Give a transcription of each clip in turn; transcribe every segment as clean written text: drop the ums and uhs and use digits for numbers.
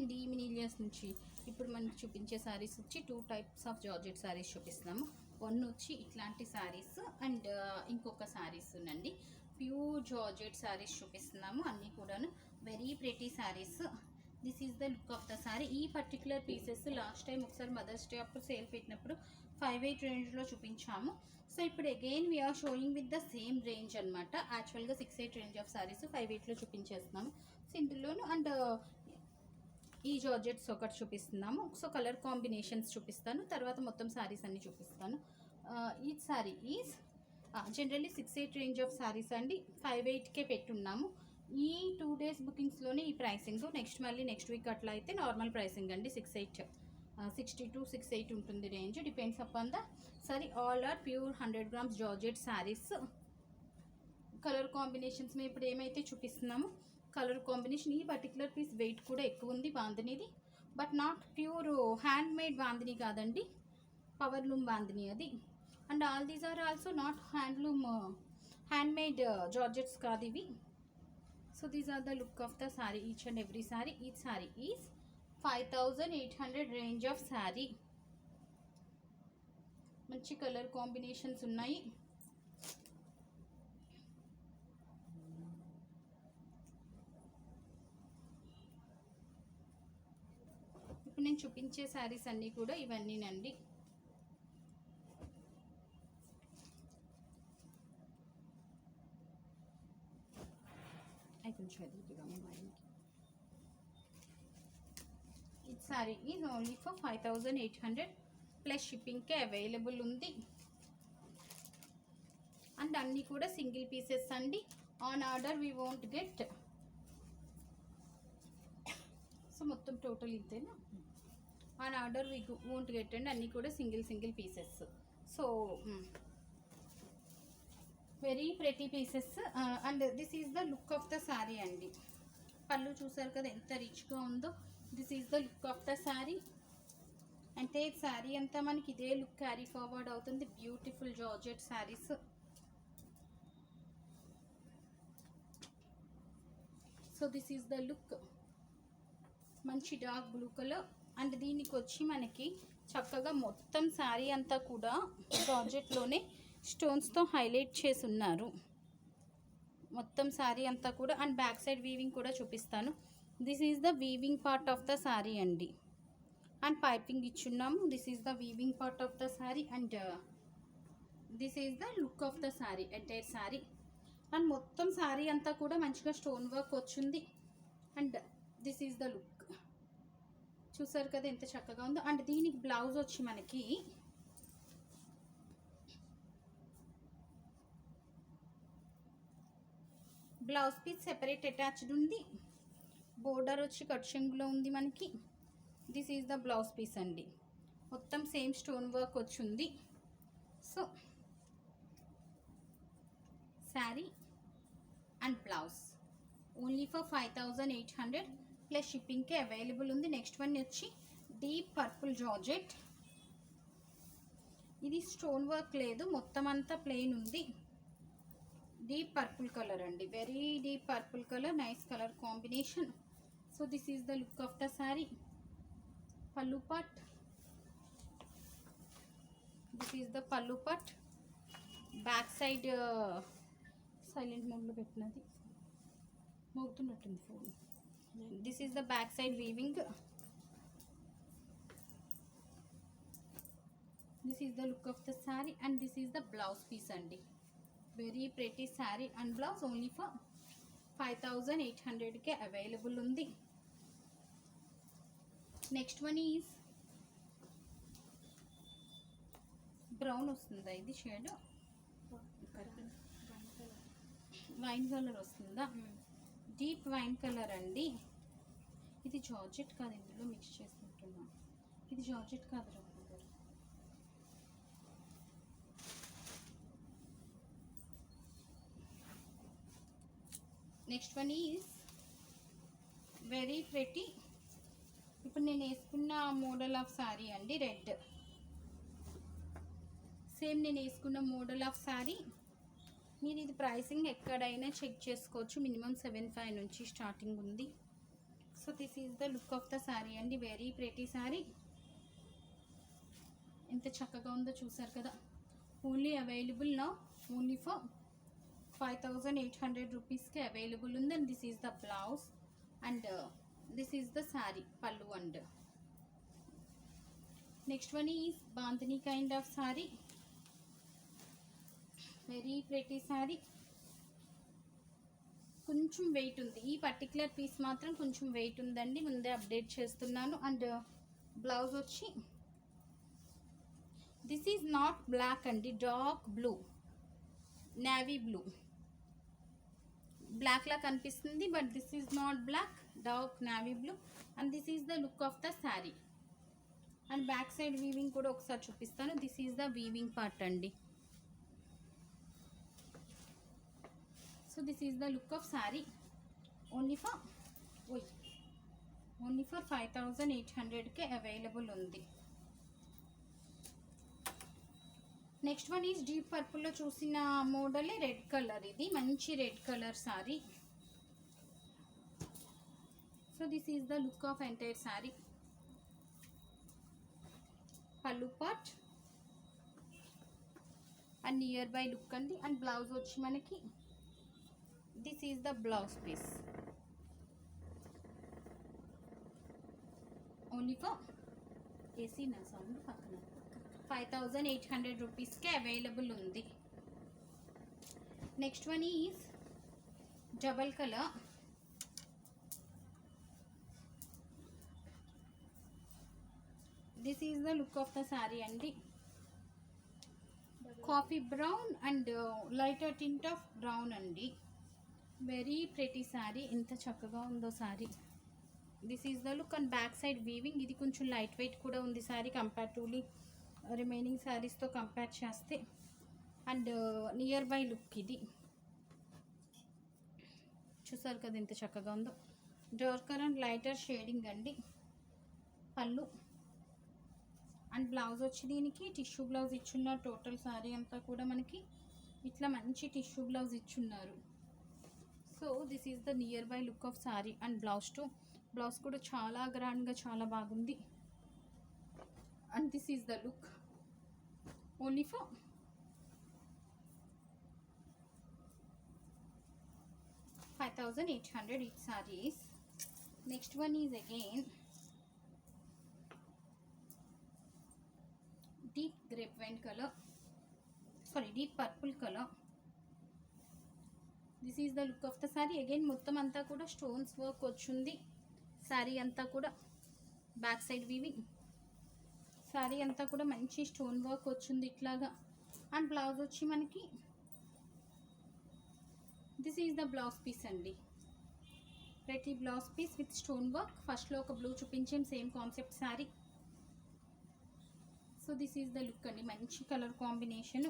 అండి మినీలియర్స్ నుంచి. ఇప్పుడు మనకి చూపించే శారీస్ వచ్చి 2 టైప్స్ ఆఫ్ జార్జెట్ శారీస్ చూపిస్తున్నాము. వన్ వచ్చి ఇట్లాంటి శారీస్ అండ్ ఇంకొక శారీస్ ఉందండి ప్యూర్ జార్జెట్ శారీస్ చూపిస్తున్నాము. అన్నీ కూడాను very pretty saris. This is the look of the sari. ఈ పర్టికులర్ పీసెస్ లాస్ట్ టైం ఒకసారి మదర్స్ డే అప్పుడు సేల్ పెట్టినప్పుడు 5-8 రేంజ్లో చూపించాము. సో ఇప్పుడు again we are showing with the same range అనమాట. యాక్చువల్గా 6-8 రేంజ్ ఆఫ్ శారీస్ 5-8లో చూపించేస్తున్నాము. సో ఇందులోను అండ్ ఈ జార్జెట్స్ ఒకటి చూపిస్తున్నాము. సో కలర్ కాంబినేషన్స్ చూపిస్తాను, తర్వాత మొత్తం శారీస్ అన్నీ చూపిస్తాను. ఈ sari is generally 6-8 range of saris అండి. 5-8కే పెట్టున్నాము. ఈ 2 days బుకింగ్స్లోనే ఈ ప్రైసింగ్. నెక్స్ట్ వీక్ అట్లా అయితే నార్మల్ ప్రైసింగ్ అండి. 60 to 68 ఉంటుంది range, depends upon the sari. All are pure 100 grams georgette saris. Colour combinations మేము ఇప్పుడు ఏమైతే చూపిస్తున్నామో కలర్ కాంబినేషన్. ఈ పర్టికులర్ పీస్ వెయిట్ కూడా ఎక్కువ ఉంది బాందినీది, but not pure hand made bandhani కాదండి, పవర్ లూమ్ బాందినీ అది. And all these are also not hand made georgettes కాదు ఇవి. So these are the look of the sari, each and every sari. Each sari is 5800 range of sari. మంచి colour combinations ఉన్నాయి. ఇప్పుడు నేను చూపించే శారీస్ అన్నీ కూడా ఇవన్నీనండి. కొంచెం ఎదుగుతాము మైండ్కి. ఈ sari is only for 5800 plus షిప్పింగ్కే అవైలబుల్ ఉంది. అండ్ అన్నీ కూడా సింగిల్ పీసెస్ అండి. On order we won't get. So మొత్తం టోటల్ ఇంతేనా? On order we won't get అండి. అన్నీ కూడా single pieces. So very pretty pieces. And this is the look of the sari అండి. పళ్ళు చూసారు కదా ఎంత రిచ్గా ఉందో. This is the look of the sari. అంటే శారీ అంతా మనకి ఇదే లుక్ క్యారీ ఫార్వర్డ్ అవుతుంది. Beautiful georgette saris. So this is the look. మంచి డార్క్ బ్లూ కలర్. అండ్ దీనికి వచ్చి మనకి చక్కగా మొత్తం శారీ అంతా కూడా జార్జెట్లోనే స్టోన్స్తో హైలైట్ చేసి ఉన్నారు మొత్తం శారీ అంతా కూడా. అండ్ బ్యాక్ సైడ్ వీవింగ్ కూడా చూపిస్తాను. This is the weaving part of the sari అండి. అండ్ పైపింగ్ ఇచ్చున్నాము. This is the weaving part of the sari. And this is the look of the sari, entire sari. And మొత్తం శారీ అంతా కూడా మంచిగా స్టోన్ వర్క్ వచ్చింది. And this is the look. చూసారు కదా ఎంత చక్కగా ఉందో. అండ్ దీనికి బ్లౌజ్ వచ్చి మనకి బ్లౌజ్ పీస్ సెపరేట్ అటాచ్డ్ ఉంది. బోర్డర్ వచ్చి కట్ చెంగులో ఉంది మనకి. This is the blouse piece అండి. మొత్తం సేమ్ స్టోన్ వర్క్ వచ్చింది. So sari and blouse only for 5800 plus షిప్పింగ్కే అవైలబుల్ ఉంది. నెక్స్ట్ వన్ వచ్చి డీప్ పర్పుల్ జార్జెట్. ఇది స్టోన్ వర్క్ లేదు, మొత్తం అంతా ప్లెయిన్ ఉంది. డీప్ పర్పుల్ కలర్ అండి, very deep purple colour, nice colour combination. So this is the look of the sari. పల్లు part. This is the pallu part. Back side silent మోడ్లో పెట్టినది మోగుతున్నట్టుంది phone. This is the back side weaving. This is the look of the sari. And this is the blouse piece అండి. Very pretty sari and blouse only for 5800కే available ఉంది. Next one is brown వస్తుందా ఇది shade? Wine colour వస్తుందా? Deep wine colour అండి. ఇది georgette కాదు, ఇందులో మిక్స్ చేసుకుంటున్నాను. ఇది జార్జెట్ కాదు రా. Next one is very pretty. ఇప్పుడు నేను వేసుకున్న మోడల్ ఆఫ్ శారీ అండి, రెడ్. సేమ్ నేను వేసుకున్న మోడల్ ఆఫ్ శారీ. మీరు ఇది ప్రైసింగ్ ఎక్కడైనా చెక్ చేసుకోవచ్చు. మినిమం 75 నుంచి స్టార్టింగ్ ఉంది. So this is the look of the sari అండి. Very pretty sari. ఎంత చక్కగా ఉందో చూసారు కదా. Only available now only for 5800 రూపీస్కి అవైలబుల్ ఉంది. And this is the blouse and this is the sari pallu. And next one is bandhani kind of sari. Very pretty sari. కొంచెం weight ఉంది, ఈ పర్టికులర్ పీస్ మాత్రం కొంచెం వెయిట్ ఉందండి, ముందే అప్డేట్ చేస్తున్నాను. అండ్ బ్లౌజ్ వచ్చి దిస్ ఈజ్ నాట్ బ్లాక్ అండి, dark blue, navy blue. Black లా కనిపిస్తుంది but this is not black, dark navy blue. And this is the look of the sari. And back side weaving కూడా ఒకసారి చూపిస్తాను. This is the weaving part అండి. So this is the look of sari. Only for 5800కే available ఉంది. Next one is deep పర్పుల్లో చూసిన మోడలే red colour. ఇది మంచి red colour sari. So this is the look of entire sari. Pallu part and nearby look అండి. And blouse వచ్చి మనకి this is the blouse piece. Only for ఏసీ నా సౌండ్ పక్కన 5800 రూపీస్కే అవైలబుల్ ఉంది. Next one is double colour. This is the look of the sari అండి. Coffee brown and lighter tint of brown అండి. Very pretty sari. ఎంత చక్కగా ఉందో sari. This is the look. And back side weaving. ఇది కొంచెం లైట్ వెయిట్ కూడా ఉంది శారీ కంపారిటివ్లీ రిమైనింగ్ శారీస్తో కంపేర్ చేస్తే. అండ్ నియర్ బై లుక్ ఇది. చూసారు కదా ఎంత చక్కగా ఉందో. డార్కర్ అండ్ లైటర్ షేడింగ్ అండి. పళ్ళు అండ్ బ్లౌజ్ వచ్చి దీనికి టిష్యూ బ్లౌజ్ ఇచ్చున్నారు. టోటల్ శారీ అంతా కూడా మనకి ఇట్లా మంచి టిష్యూ బ్లౌజ్ ఇచ్చున్నారు. So this is the nearby look of sari. And blouse కూడా చాలా గ్రాండ్గా చాలా బాగుంది. And this is the look. Only for 5800 each sarees. Next one is again deep grapevine color, sorry deep purple color. This is the look of the saree. Again మొత్తం అంతా కూడా stones work వచ్చింది. శారీ అంతా కూడా బ్యాక్ సైడ్ వీవింగ్. శారీ అంతా కూడా మంచి stone work వచ్చింది ఇట్లాగా. అండ్ బ్లౌజ్ వచ్చి మనకి this is the blouse piece అండి. ప్రతి blouse piece with stone work. ఫస్ట్లో ఒక బ్లూ చూపించాం, same concept sari. So this is the look అండి. మంచి colour combination.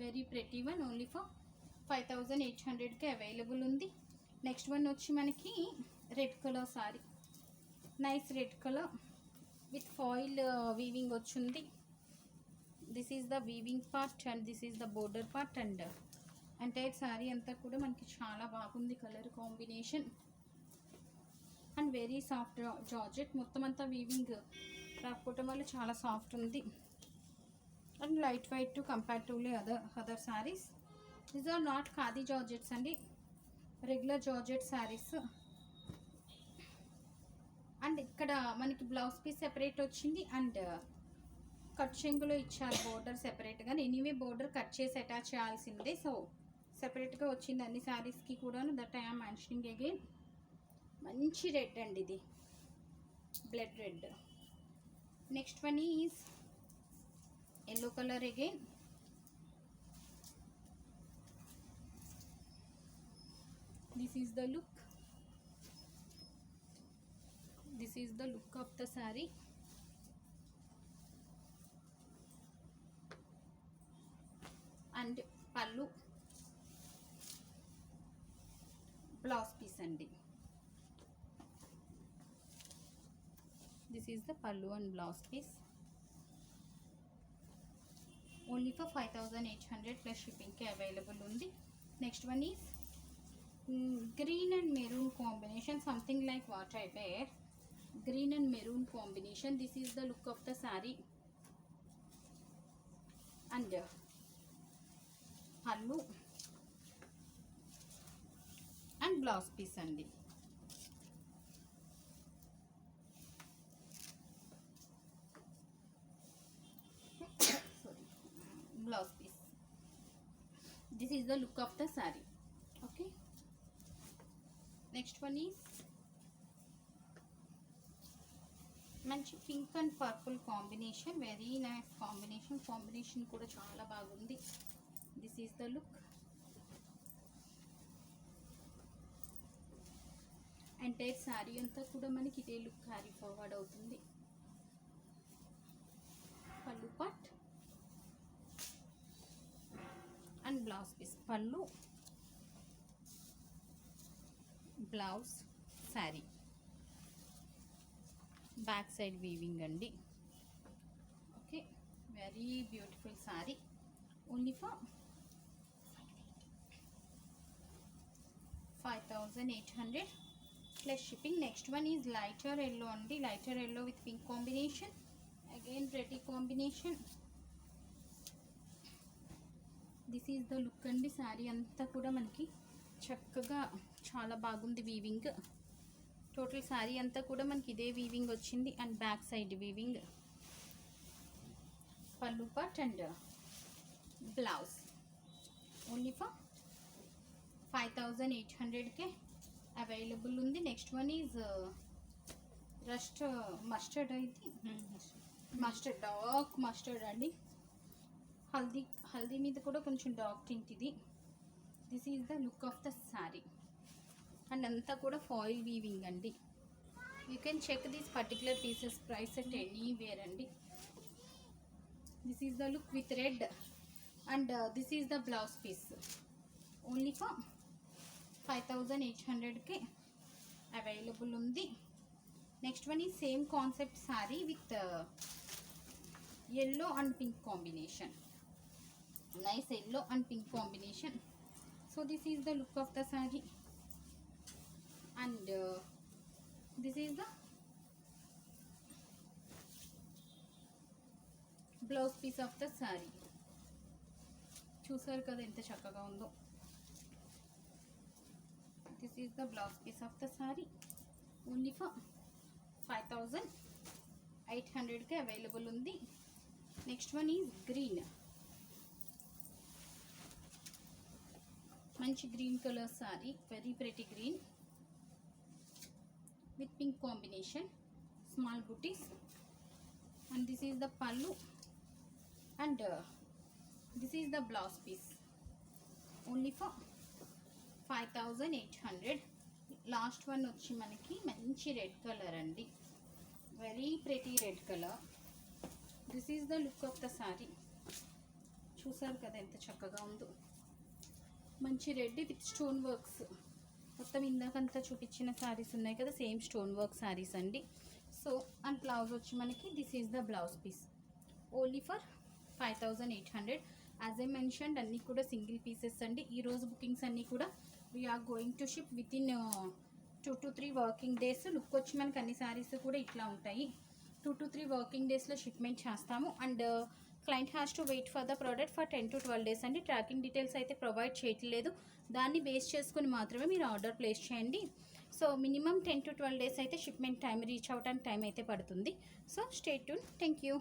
Very pretty one. Only for 5800కే అవైలబుల్ ఉంది. నెక్స్ట్ వన్ వచ్చి మనకి red colour sari. Nice red colour with foil weaving వచ్చింది. This is the weaving part and this is the border part. And entire sari అంతా కూడా మనకి చాలా బాగుంది colour combination. And very soft georgette. మొత్తం అంతా వీవింగ్ రాకపోవటం వల్ల చాలా సాఫ్ట్ ఉంది. And light weight to comparatively other sarees. These are not khadi georgettes అండి, రెగ్యులర్ జార్జెట్ శారీస్. అండ్ ఇక్కడ మనకి బ్లౌజ్ పీస్ సెపరేట్ వచ్చింది. అండ్ కట్ చెంగులో ఇచ్చారు బోర్డర్ సెపరేట్గా. ఎనీవే బోర్డర్ కట్ చేసి అటాచ్ చేయాల్సిందే. సో సెపరేట్గా వచ్చింది అన్ని శారీస్కి కూడా. That I'm mentioning again. మంచి రెడ్ అండి ఇది, blood red. Next one is yellow colour again. This is the look. This is the look of the sari. And pallu, blouse piece అండి. This is the pallu and blouse piece. Only for 5800 plus షిప్పింగ్కి available ఉంది. Next one is Green and maroon combination, something like what I wear. Green and maroon combination. This is the look of the saree. And pallu and blouse piece andi. Sorry, blouse piece. This is the look of the saree. Okay, next one is మంచి pink and purple combination. Very nice combination కూడా చాలా బాగుంది. This is the look. Entire sari అంతా కూడా మనకి ఇదే look carry forward అవుతుంది. Pallu part and blouse piece. Pallu, blouse, sari. Back side weaving అండి. Okay, very beautiful sari. Only for 5800 plus shipping. Next one is lighter yellow only. Lighter yellow with pink combination. Again pretty combination. This is the look అండి. శారీ అంతా కూడా మనకి చక్కగా చాలా బాగుంది weaving. Total sari అంతా కూడా మనకి ఇదే వీవింగ్ వచ్చింది. And back side weaving. Pallu part and blouse. Only for 5800కే అవైలబుల్ ఉంది. Next one is rust mustard అయితే మస్టర్డ్, డార్క్ మస్టర్డ్ అండి. హల్దీ మీద కూడా కొంచెం డార్క్ టింట్ ఇది. This is the look of the sari. And అంతా కూడా ఫాయిల్ వీవింగ్ అండి. You can check these particular pieces price at anywhere అండి. This is the look with red and this is the blouse piece. Only for 5800కే available ఉంది. Next one ఈ same concept sari with yellow and pink combination. Nice yellow and pink combination. So this is the look of the saree. And this is the blouse piece of the saree. చూసారు కదా ఎంత చక్కగా ఉందో. This is the blouse piece of the saree. Only for 5800కే available ఉంది. Next one is green. మంచి green colour sari. Very pretty green with pink combination, small booties. And this is the pallu and this is the blouse piece. Only for 5800. Last one వచ్చి మనకి మంచి red colour అండి. Very pretty red colour. This is the look of the sari. చూసారు కదా ఎంత చక్కగా ఉందో. మంచి రెడ్ విత్ స్టోన్ వర్క్స్. మొత్తం ఇందాకంతా చూపించిన శారీస్ ఉన్నాయి కదా, సేమ్ స్టోన్ వర్క్ శారీస్ అండి. సో అండ్ బ్లౌజ్ వచ్చి మనకి this is the blouse piece. Only for 5800. As I mentioned అన్నీ కూడా సింగిల్ పీసెస్ అండి. ఈరోజు బుకింగ్స్ అన్నీ కూడా we're going to ship with in 2 to 3 working days. Look వచ్చి మనకి అన్ని శారీస్ కూడా ఇట్లా ఉంటాయి. 2 to 3 వర్కింగ్ డేస్లో షిప్మెంట్ చేస్తాము. And client has to wait for the product for 10 to 12 days అండి. ట్రాకింగ్ డీటెయిల్స్ అయితే ప్రొవైడ్ చేయట్లేదు. దాన్ని బేస్ చేసుకుని మాత్రమే మీరు ఆర్డర్ ప్లేస్ చేయండి. సో మినిమం 10 to 12 days అయితే షిప్మెంట్ టైం రీచ్ అవ్వడానికి టైం అయితే పడుతుంది. So stay tune. Thank you.